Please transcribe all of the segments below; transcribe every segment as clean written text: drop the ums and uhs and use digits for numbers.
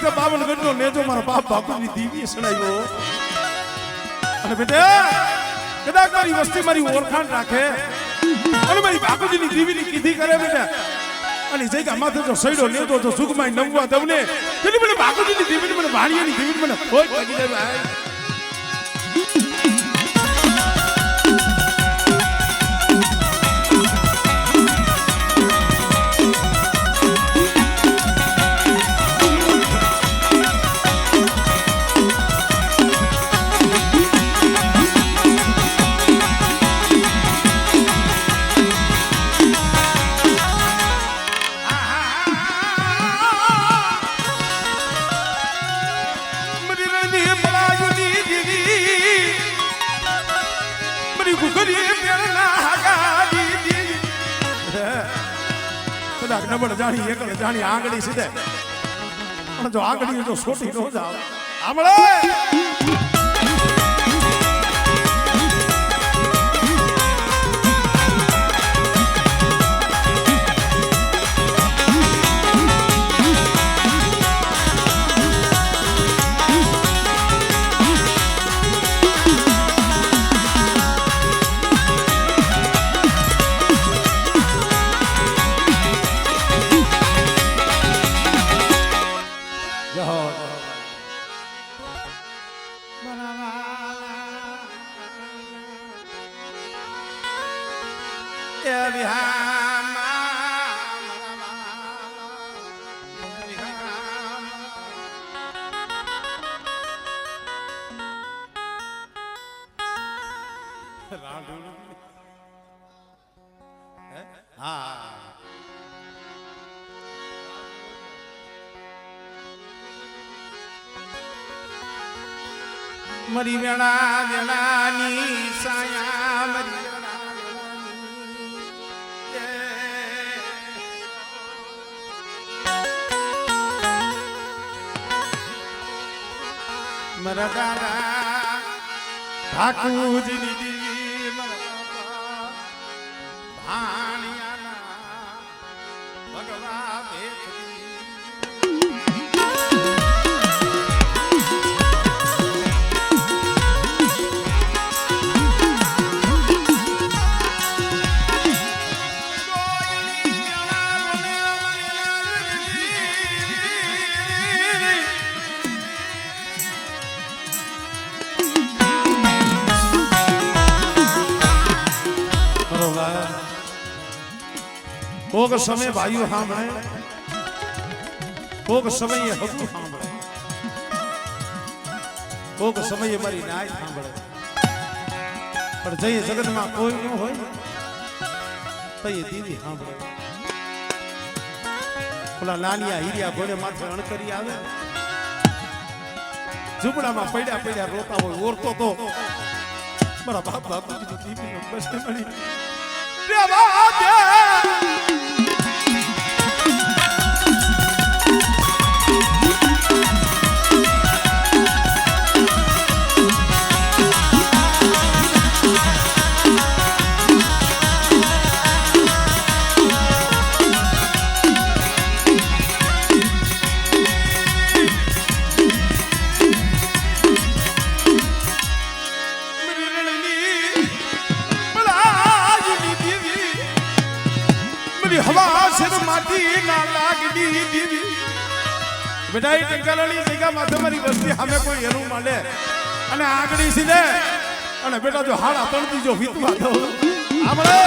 માથે 52 ગઢનો નેજો મારા બાપ બાપુની દીવીએ સડાવ્યો અને બેટા કદાચ મારી વસ્તી મારી ઓળખાણ રાખે અને મારી બાપુજીની દીવીની કીધી કરે બેટા અને જગ્યા માથે જો સડ્યો નેજો જો સુગમાઈ નમવા દવને તેની મને બાપુજીની દીવીની મને ભાણિયાની દીવીની મને કોઈ લાગી જાય ભાઈ નબળ જાણી એકલ જાણી આંગળી સીધે પણ જો આંગળી જો છોટી નો જાવ આમળે મરી વેણા વેણાની સાયા મરી મરા દાદા ઠાકુરની દીવી મરા ભાણિયાના ભગવા ભેખડી કોક સમય ભાઈઓ સાંભળે કોક સમયે હકુ સાંભળે કોક સમયે મારી નાય સાંભળે પણ જઈએ જગતમાં કોઈ ન હોય તો એ દીદી સાંભળે ઓલા નાનિયા હીરિયા ઘોડે માથે અણકરી આવે ઝૂંપડામાં પડ્યા પડ્યા રોતા હોય ઓરતો તો મારા બાપ બાપુજીની દીવીનો બસ મળી હવા સિર માટી ના લાગડી દીવી બેટા એ ટંકાલાની જગ્યા માથે મારી વસ્તી સામે કોઈ એનું મળે અને આગળી સીધે અને બેટા જો હાડા તળતી જો વીતવા દો આપણે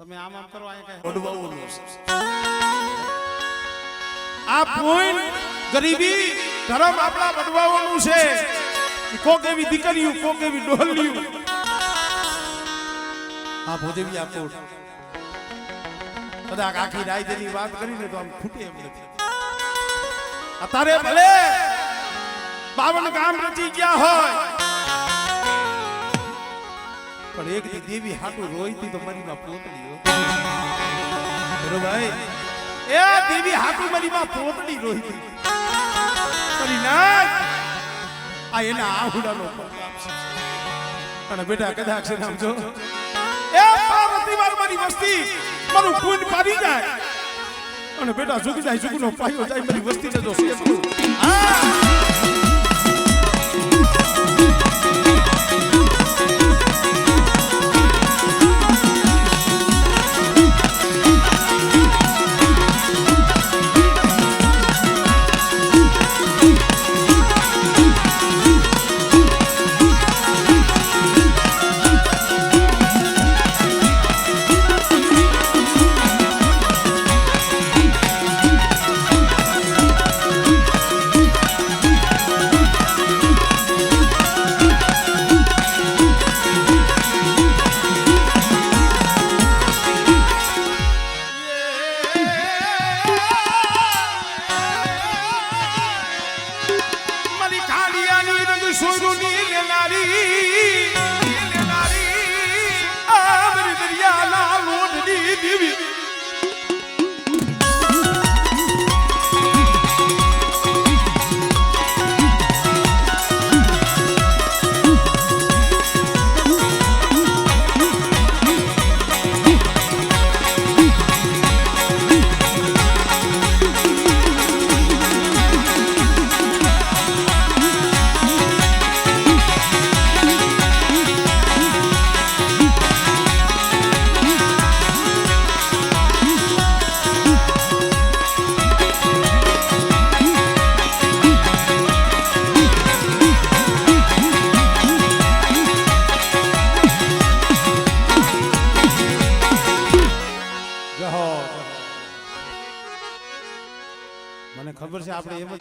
તમે આમ આમ કરો આ કઈ વડવાઓનું આ પોઈન્ટ ગરીબી ધર્મ આપણા વડવાઓનું છે કોક એવી દીકરીઓ કોક એવી ડોહલીઓ આ ભોજવી આપો કદાચ આખી રાયની વાત કરીને તો આમ ખૂટે એમ નથી અત્યારે ભલે 52 ગામ રચી ગયા હોય પણ એક દી દેવી હાટુ રોઈતી તો મારી માં પોતડી હો બરો ભાઈ એ દેવી હાટુ મારી માં પોતડી રોઈતી કરી ના આ એના આહુડાનો પ્રતાપ છે અને બેટા કદાચ છે નામ જો એ પાર્વતી મારી વસ્તી મારું ખૂન પાડી જાય અને બેટા ઝુકી જાય ઝુકનો પાયો જાય મારી વસ્તીને જો સેવ કરું મને ખબર છે આપણે એમ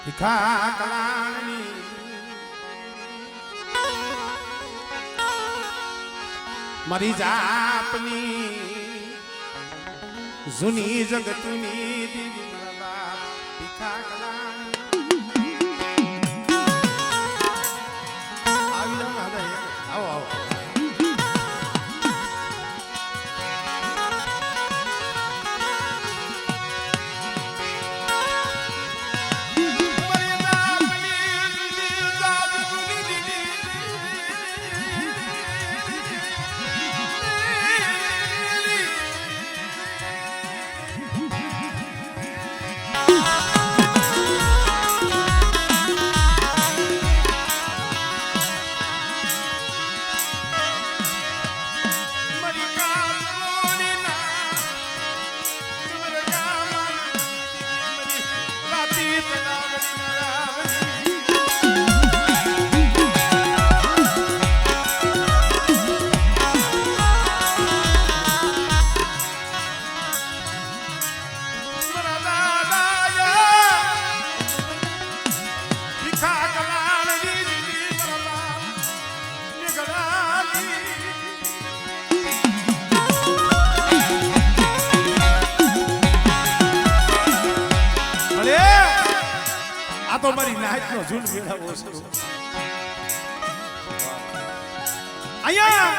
ભીખા કલાની મારી જાપની જૂની જગતની દેવી ભીખા કલાની આવી જાઓ આવો આવો તો મારી નાઈટ નો ઝૂંડ મેળાવો છે અહીંયા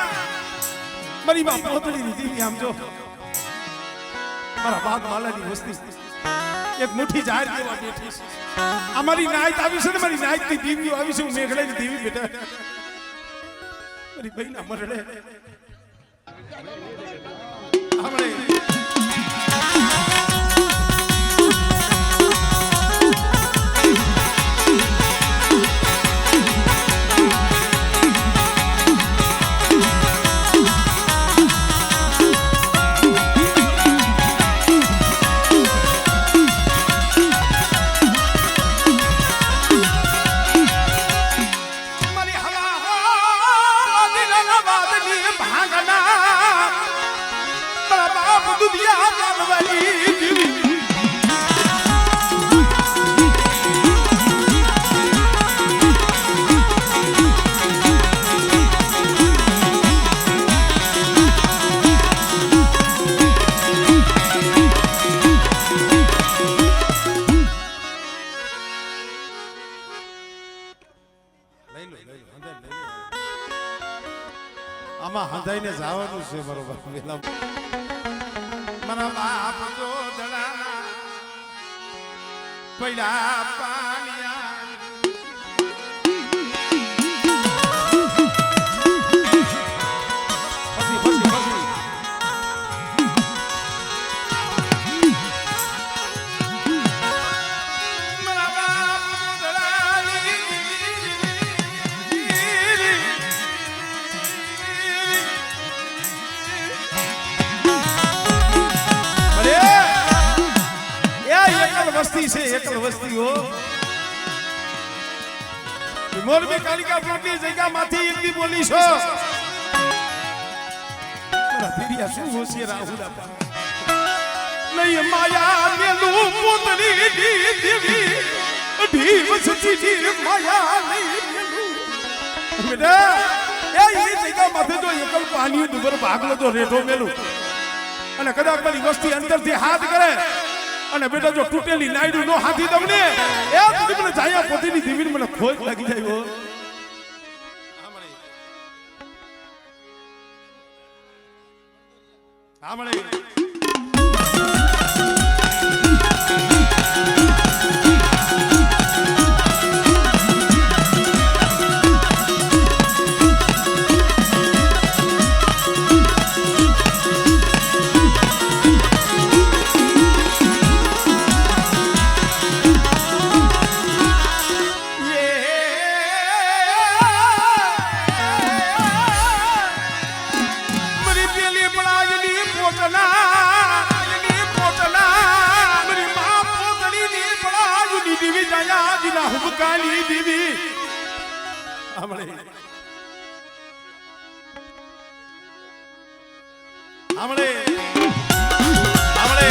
મારી માં પોતડી ની દેવી આમ જો મારા બાપ માલાની વસ્તી એક મુઠ્ઠી જાહેર દેવા બેઠી છે અમારી નાઈટ આવી છે ને મારી નાઈટ ની દેવીઓ આવી છે હું મેઘલાની દેવી બેટા મારી બહેના મરડે આપણે લઈ લો હંધાઈ લઈ લો. આમાં હંધાઈને જવાનું છે બરોબર. મારા બાપ જો દડાના પડ્યા પાણિયા વસ્તી છે એકલ વસ્તી હો. મોરબી કાલિકા પ્લોટની જગ્યામાંથી એકદી બોલી છો. ધીરિયા શું હોશિયાર આહુડા નહીં માયા મેલું પોતરી દેવી ઢીવ સચી માયા નહીં મેલું. બેટા એ જગ્યામાંથી જો એકલ પાણી દુબર ભાગલો તો રેઠો મેલું અને કદાચ મારી વસ્તી અંદરથી હાથ કરે અને બેટા જો તૂટેલી નાયડું નો હાથી તમને એ તું મને જાયા પોતીની દીવીને મને ખોજ લાગી જાય હો. આમળે હુબકાની દીવી આમળે આમળે આમળે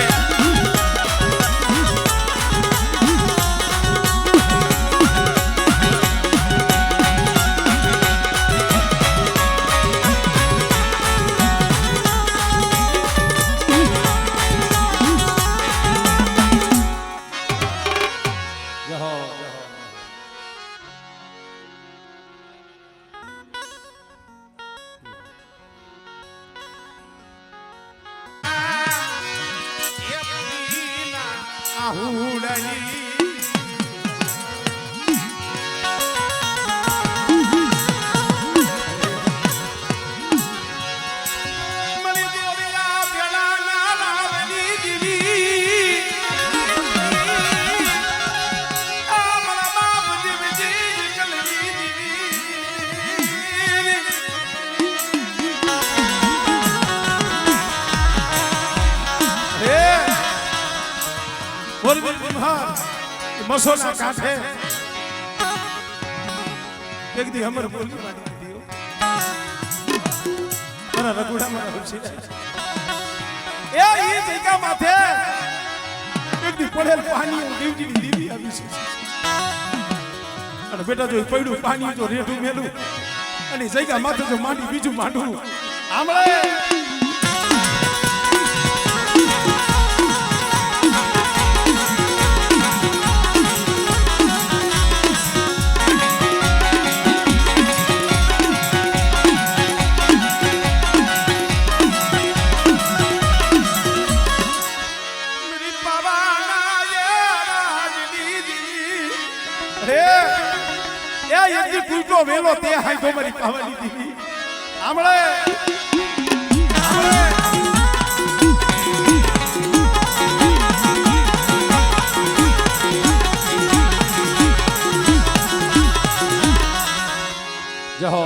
મસોના કાંઠે એક દી હમર બોલી મારી દીધી મારા રઘુડા મારા હુસી એ જગ્યા માથે એક દી પડેલ પાણી દેવજીની દેવી આવી છે અને બેટા જો પડ્યું પાણી જો રેઠું મેલું અને જગ્યા માથે જો માંડી બીજું માંડવું આમળે વેલો તે હાઈ તો મારી પાવાની દીવી આમળે જહો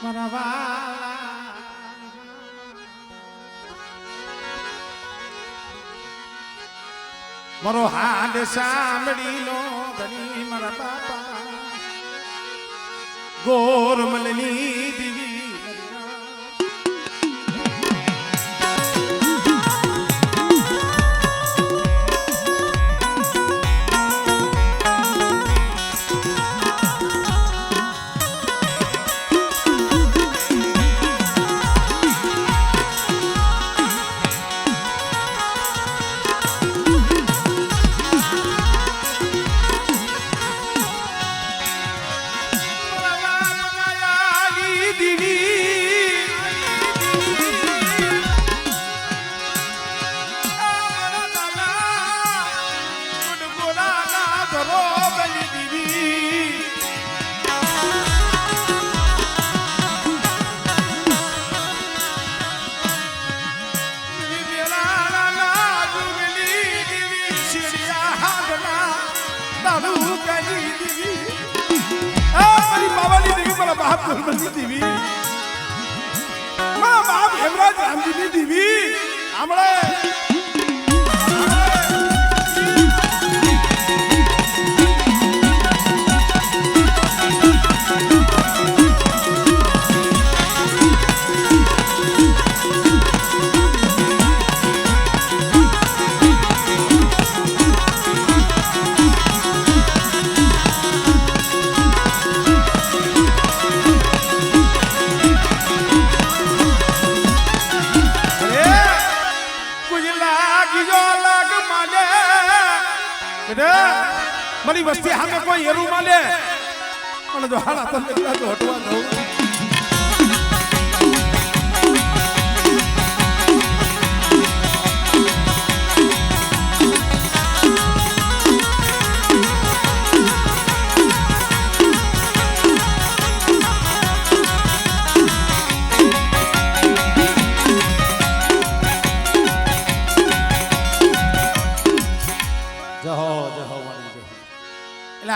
મારા વાલા મારો હાડ સાંભળી લો ધણી મારા બાપા ગોરમલની દીવી કરો બની દીવી બાપ ગણપતિ દેવી મારા બાપ હેમરાજ રામજીની દેવી આમળે મારી વસ્તી સામે કોઈ હેરું માલે અને જો હાલા તમે તો હટવા દઉં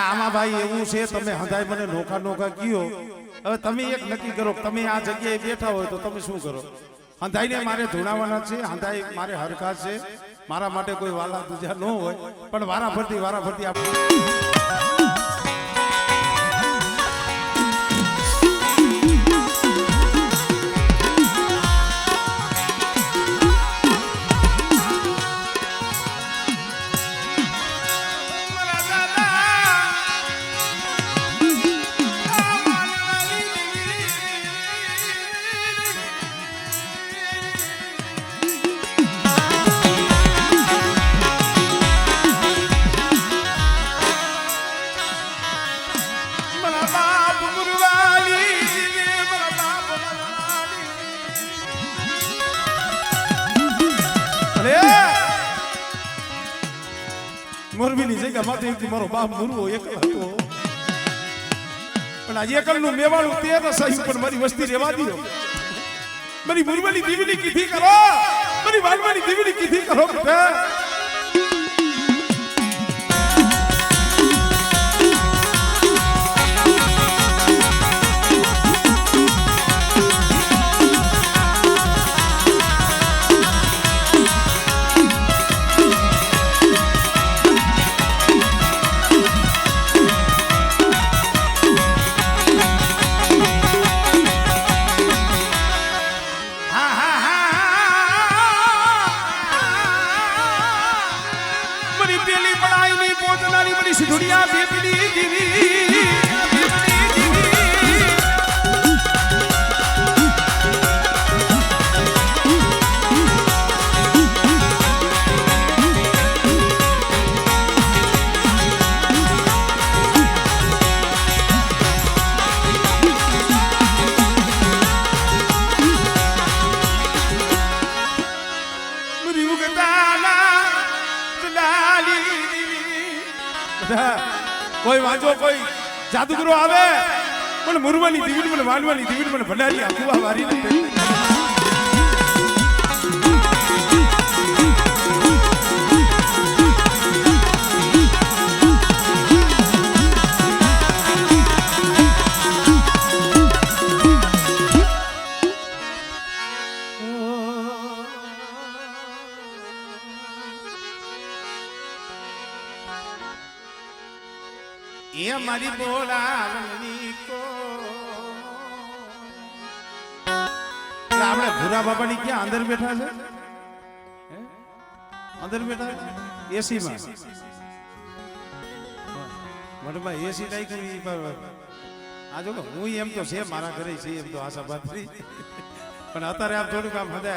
આમાં ભાઈ એવું છે તમે હંધાઈ મને નોખા નોખા કયો હવે તમે એક નક્કી કરો તમે આ જગ્યાએ બેઠા હોય તો તમે શું કરો હંધાઈને મારે ધૂણાવાના છે હંધાઈ મારે હરખા છે મારા માટે કોઈ વાલા દુજા ન હોય પણ વારા ફરતી આપણે મોરબીની જગ્યા માથે મારો બાપ મુરવો એકલ હતો પણ આજે એકલનું મેવાડું તે તો સહી પણ મારી વસ્તી રહેવા દીધો મારી મુરબીની દીવની કીધી કરો મારી વાલવાની દીવની કીધી કરો બેટા दुनिया बेबली दीवी કોઈ વાંચો કોઈ જાદુગરો આવે પણ મુરવાની દીવી મને વાલવાની દીવી મને ભંડારી આખું વારી ये हमारी बोलावनी को આપણે ભૂરા બાબાની ક્યાં અંદર બેઠા છે અંદર બેઠા એસી માં મતલબ એસી લાઈક આ જો હું એમ તો છે મારા ઘરે છે એમ તો આશા બાતરી પણ અત્યારે આમ થોડુંક આમ હદે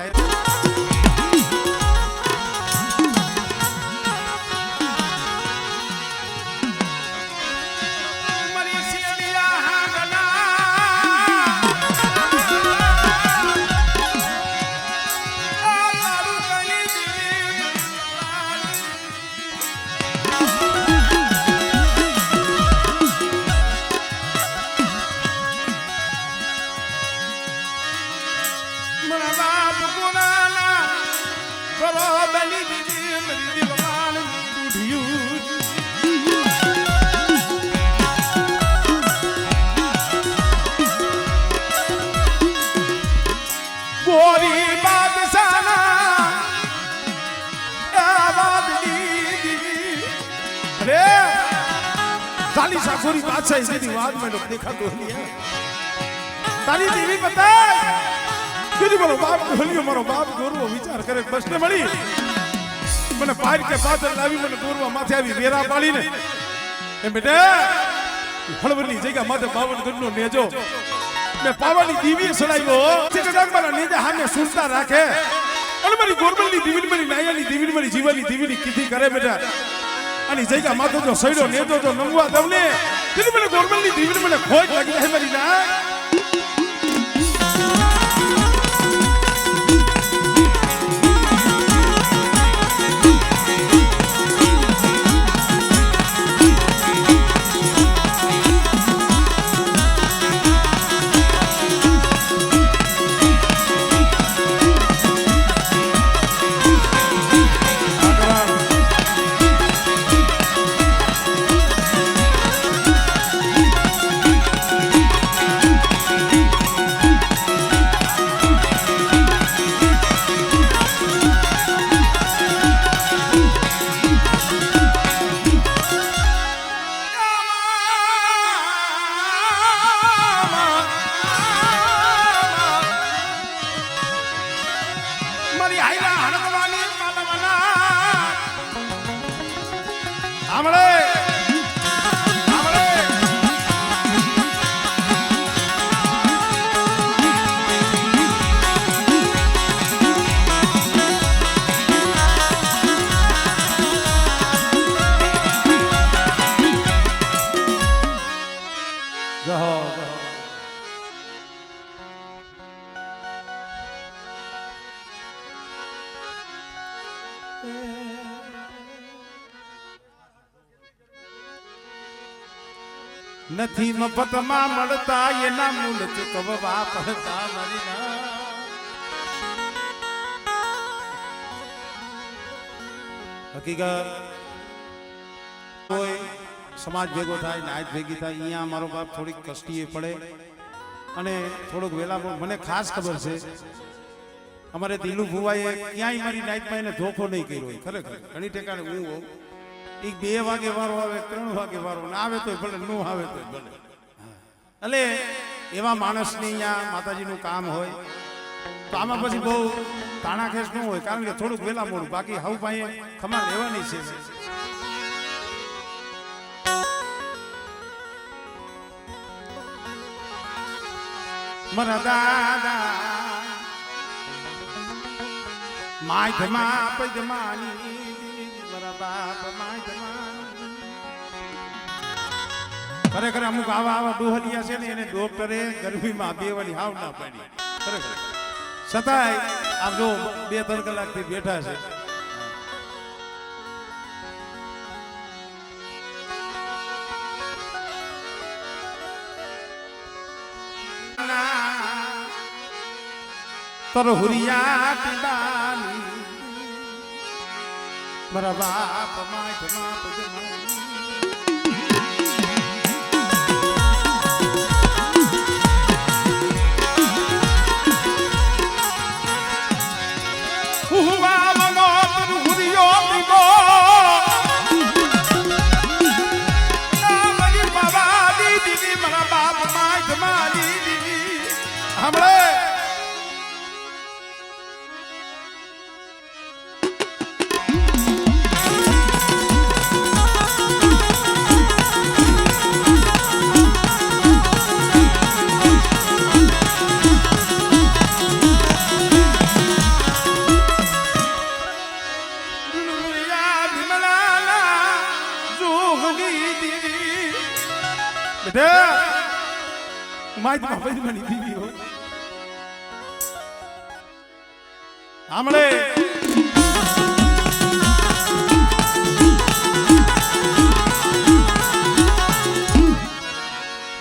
अरे साली सासुरी बादशाह सीधी बात में लोग देखा तो नहीं तारी देवी पता दीदी बोलो बाप बोलियो मारो बाप गोरવો વિચાર કરે બસને મળી મને પાર કે પાદર લાવી મને ગોરવા માથે આવી વેરા પાડીને એ બેટા હળવરની જગ્યા માથે 52 ગણનો નેજો મે પાવાની દીવી સડાવ્યો ચિકડાક મારા નેજા હાને સુરતા રાખે અને મારી ગોરબલની દીવી મારી નાયાની દીવી મારી જીવાની દીવીની કીધી કરે બેટા અને જગ્યા માથે જો સડ્યો નેજો જો નંગવા દવને દીદી મને ગોરબલની દીવી મને ખોટ લાગી જાય મારી ના નથી મફતમાં મળતા એના મૂળ ચૂકવવા પડતા મારી ના હકીકત કોઈ સમાજ ભેગો થાય નાયત ભેગી થાય અહીંયા મારો બાપ થોડીક કષ્ટીએ પડે અને થોડુંક વેલા મને ખાસ ખબર છે અમારે દિલુ ભુવાએ ક્યાંય મારી નાયતમાં એને ધોખો નહીં કર્યો હોય ખરેખર ઘણી ઠેકાણે હું હોઉં એ 2 વાગે વારો આવે 3 વાગે વારો ના આવે તો ભલે ન આવે તો ભલે એટલે એવા માણસની અહીંયા માતાજીનું કામ હોય તો આમાં પછી બહુ તાણાખેસ ન હોય કારણ કે થોડુંક વહેલા મોડું બાકી હાઉ ભાઈ ખમા લેવાની છે મારા દાદા માયધમાં પૈદમાની બાપ ખરેખર અમુક આવા ડોહલિયા છે ને એને ડોક્ટરે ગરમીમાં બેવાની હાવ ના પાડી ખરેખર છતાંય આમ જો 2-3 કલાકથી બેઠા છે તરહુરિયા ટીબાની મારા બાપ માયધમાં પૈદમાની માયધમાં પૈદમાની દીવી હો આમળે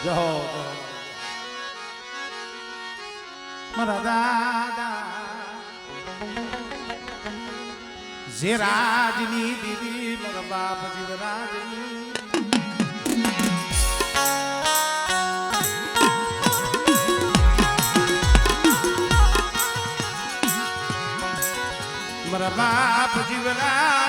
જહો મારા દાદા જે રાજની દીવી મારા બાપ જીવરાજની મારા બાપ જીવરા